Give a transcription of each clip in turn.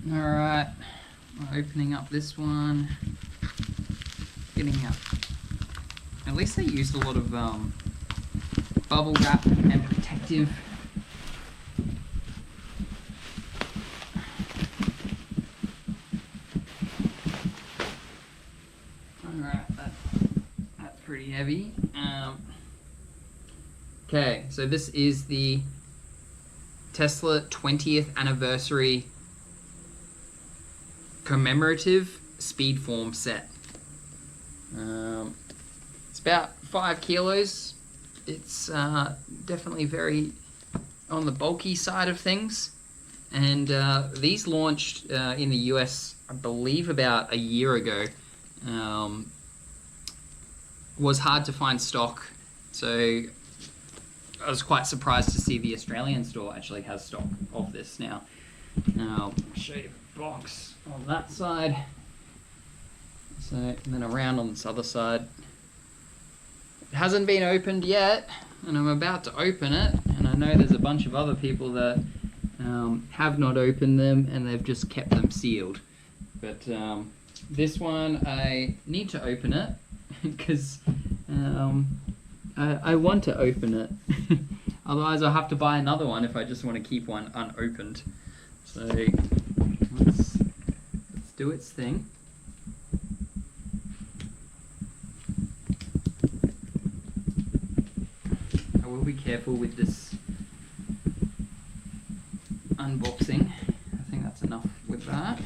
Alright, opening up this one, getting out. At least they used a lot of bubble wrap and protective. Alright, that's pretty heavy. Okay, so this is the Tesla 20th Anniversary Commemorative Speedform Set. It's about 5 kilos. It's definitely very on the bulky side of things. And these launched in the US, I believe, about a year ago. Was hard to find stock, so I was quite surprised to see the Australian store actually has stock of this now. I'll show you the box on that side. So, and then around on this other side. It hasn't been opened yet, and I'm about to open it, and I know there's a bunch of other people that have not opened them, and they've just kept them sealed. But this one, I need to open it, because I want to open it. Otherwise I'll have to buy another one if I just want to keep one unopened. So let's do its thing. I will be careful with this unboxing. I think that's enough with that.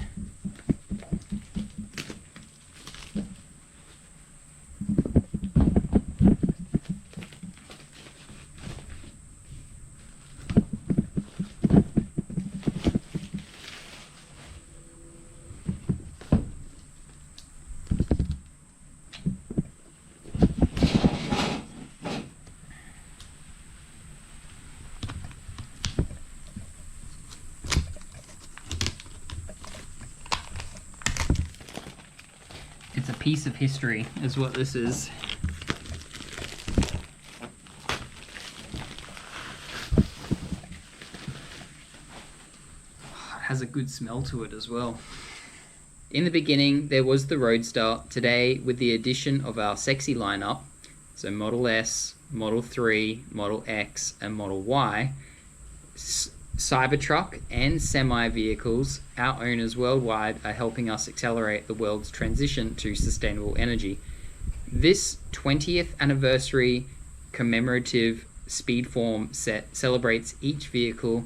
It's a piece of history, is what this is. It has a good smell to it as well. In the beginning, there was the Roadster. Today, with the addition of our sexy lineup, so Model S, Model 3, Model X, and Model Y, Cybertruck and Semi vehicles, our owners worldwide are helping us accelerate the world's transition to sustainable energy. This 20th Anniversary Commemorative Speedform Set celebrates each vehicle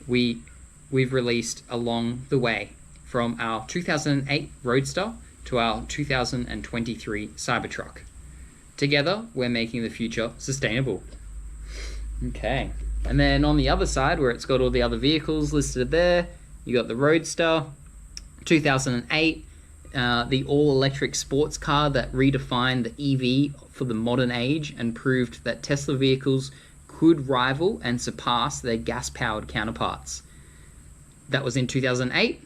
we've released along the way, from our 2008 Roadster to our 2023 Cybertruck. Together, we're making the future sustainable. Okay. And then on the other side, where it's got all the other vehicles listed there, you got the Roadster, 2008, the all-electric sports car that redefined the EV for the modern age and proved that Tesla vehicles could rival and surpass their gas-powered counterparts. That was in 2008.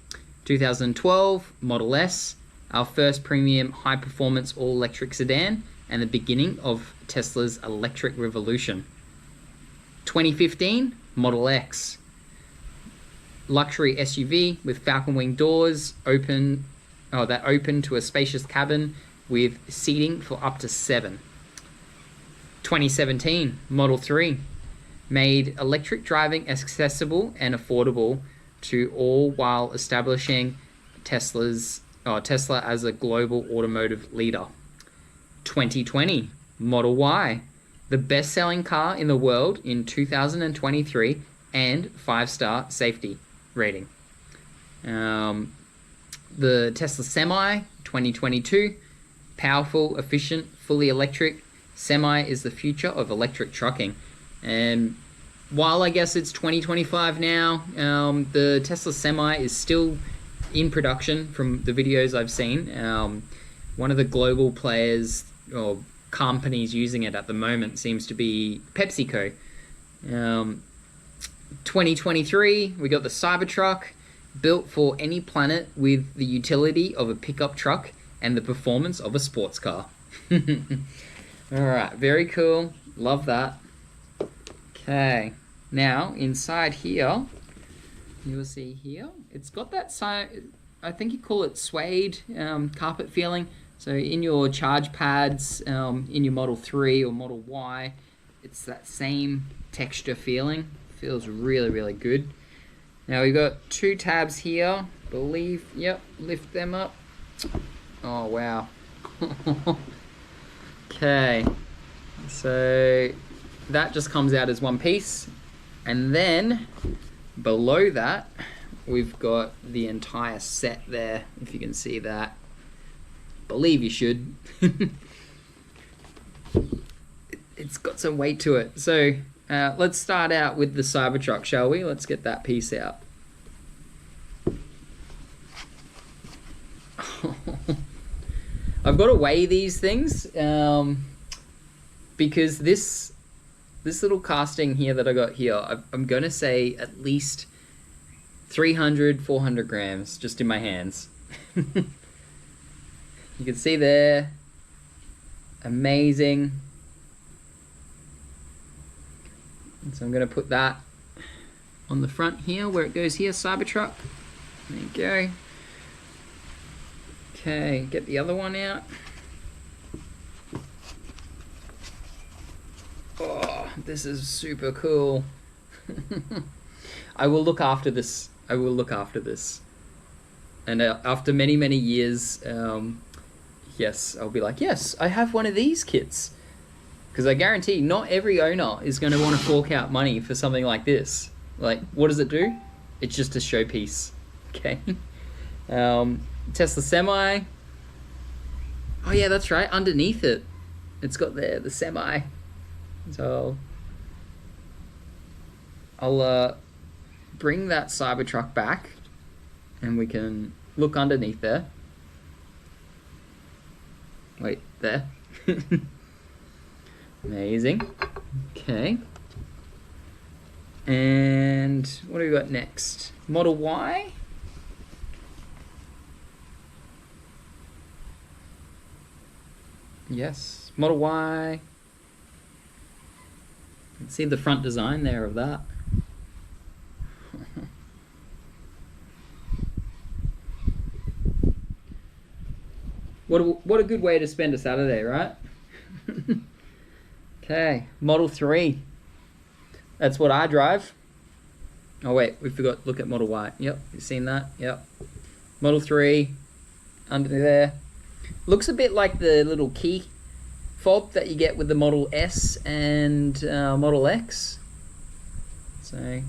2012, Model S, our first premium high-performance all-electric sedan, and the beginning of Tesla's electric revolution. 2015, Model X, luxury SUV with falcon wing doors that open to a spacious cabin with seating for up to 7. 2017, Model 3, made electric driving accessible and affordable to all while establishing Tesla as a global automotive leader. 2020, Model Y, the best-selling car in the world in 2023 and 5-star safety rating. The Tesla Semi 2022, powerful, efficient, fully electric. Semi is the future of electric trucking. And while I guess it's 2025 now, the Tesla Semi is still in production from the videos I've seen. One of the global players or companies using it at the moment seems to be PepsiCo. 2023, we got the Cybertruck, built for any planet with the utility of a pickup truck and the performance of a sports car. Alright, very cool. Love that. Okay, now inside here You will see here, it's got that side, I think you call it suede carpet feeling. So in your charge pads, in your Model 3 or Model Y, it's that same texture feeling. Feels really, really good. Now we've got 2 tabs here, believe, yep, lift them up. Oh, wow. Okay, so that just comes out as one piece. And then below that, we've got the entire set there, if you can see that. Believe you should. It's got some weight to it. So let's start out with the Cybertruck, shall we? Let's get that piece out. I've got to weigh these things because this little casting here that I got here, I'm going to say at least 300, 400 grams just in my hands. You can see there, amazing. And so I'm going to put that on the front here where it goes here, Cybertruck. There you go. Okay, get the other one out. Oh, this is super cool. I will look after this. I will look after this. And after many, many years, yes, I'll be like, yes, I have one of these kits. Because I guarantee not every owner is going to want to fork out money for something like this. Like, what does it do? It's just a showpiece. Okay. Tesla Semi. Oh yeah, that's right. Underneath it, it's got the Semi. So I'll bring that Cybertruck back, and we can look underneath there. Wait, there. Amazing. Okay. And what do we got next? Model Y. Yes, Model Y. You can see the front design there of that. What a good way to spend a Saturday, right? Okay, Model 3. That's what I drive. Oh wait, we forgot, look at Model Y. Yep, you've seen that, yep. Model 3, under there. Looks a bit like the little key fob that you get with the Model S and Model X. So,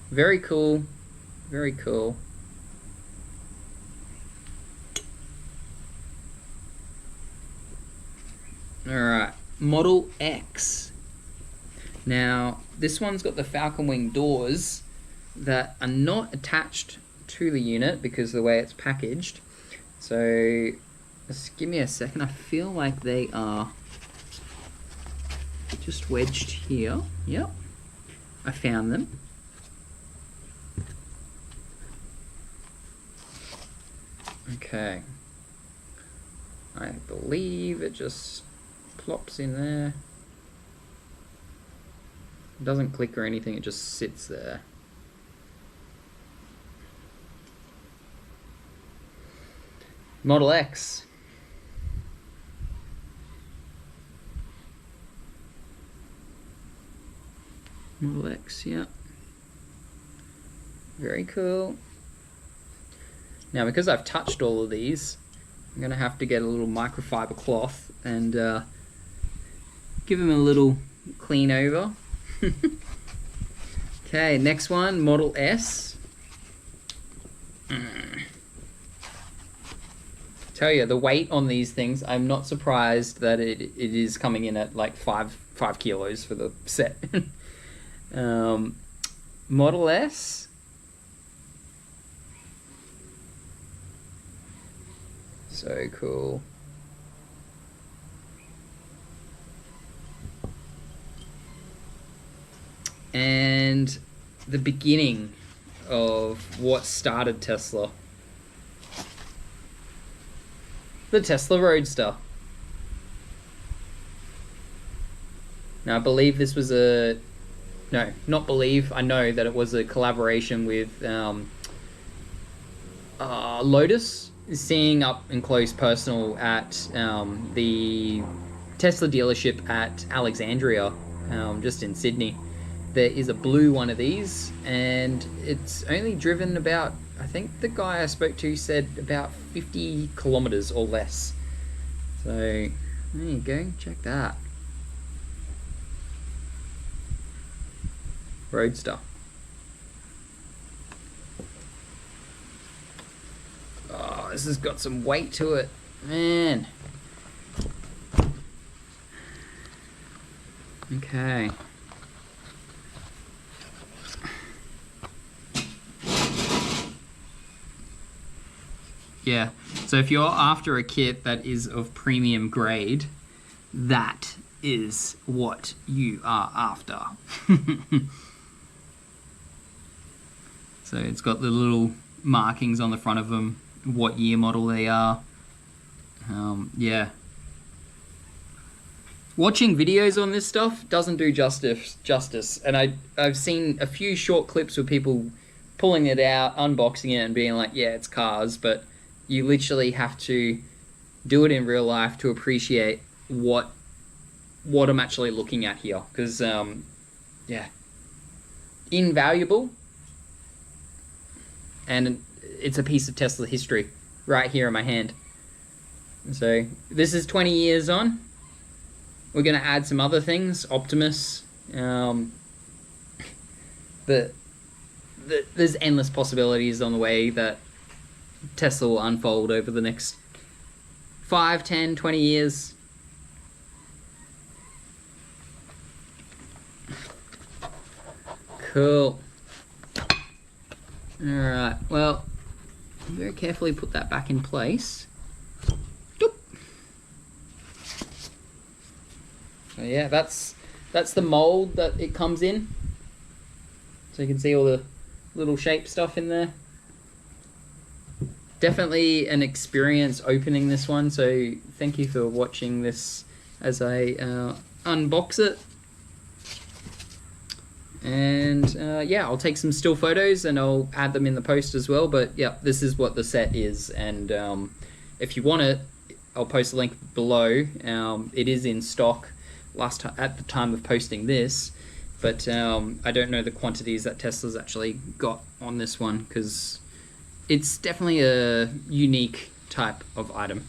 very cool, very cool. Alright, Model X. Now, this one's got the Falcon Wing doors that are not attached to the unit because of the way it's packaged. So, just give me a second. I feel like they are just wedged here. Yep, I found them. Okay. I believe it just plops in there. It doesn't click or anything, it just sits there. Model X. Model X, yeah. Very cool. Now, because I've touched all of these, I'm going to have to get a little microfiber cloth and give them a little clean over. Okay, next one, Model S. Tell you, the weight on these things, I'm not surprised that it is coming in at like 5 kilos for the set. Model S. So cool. And the beginning of what started Tesla. The Tesla Roadster. Now I believe this was a no, not believe, I know that it was a collaboration with Lotus. Seeing up and close personal at the Tesla dealership at Alexandria, just in Sydney, there is a blue one of these, and it's only driven about, I think the guy I spoke to said about 50 kilometers or less. So there you go, check that. Roadster. Oh, this has got some weight to it, man. Okay. Yeah, so if you're after a kit that is of premium grade, that is what you are after. So it's got the little markings on the front of them, what year model they are. Yeah. Watching videos on this stuff doesn't do justice. And I've seen a few short clips with people pulling it out, unboxing it, and being like, yeah, it's cars, but you literally have to do it in real life to appreciate what I'm actually looking at here. Because, yeah, invaluable. And it's a piece of Tesla history right here in my hand. So this is 20 years on. We're going to add some other things, Optimus. There's endless possibilities on the way that Tesla will unfold over the next 5, 10, 20 years. Cool. Alright, well, very carefully put that back in place. Doop. So yeah, that's the mold that it comes in. So you can see all the little shape stuff in there. Definitely an experience opening this one, so thank you for watching this as I unbox it. And yeah, I'll take some still photos and I'll add them in the post as well. But yeah, this is what the set is, and if you want it, I'll post a link below. It is in stock at the time of posting this, but I don't know the quantities that Tesla's actually got on this one, because it's definitely a unique type of item.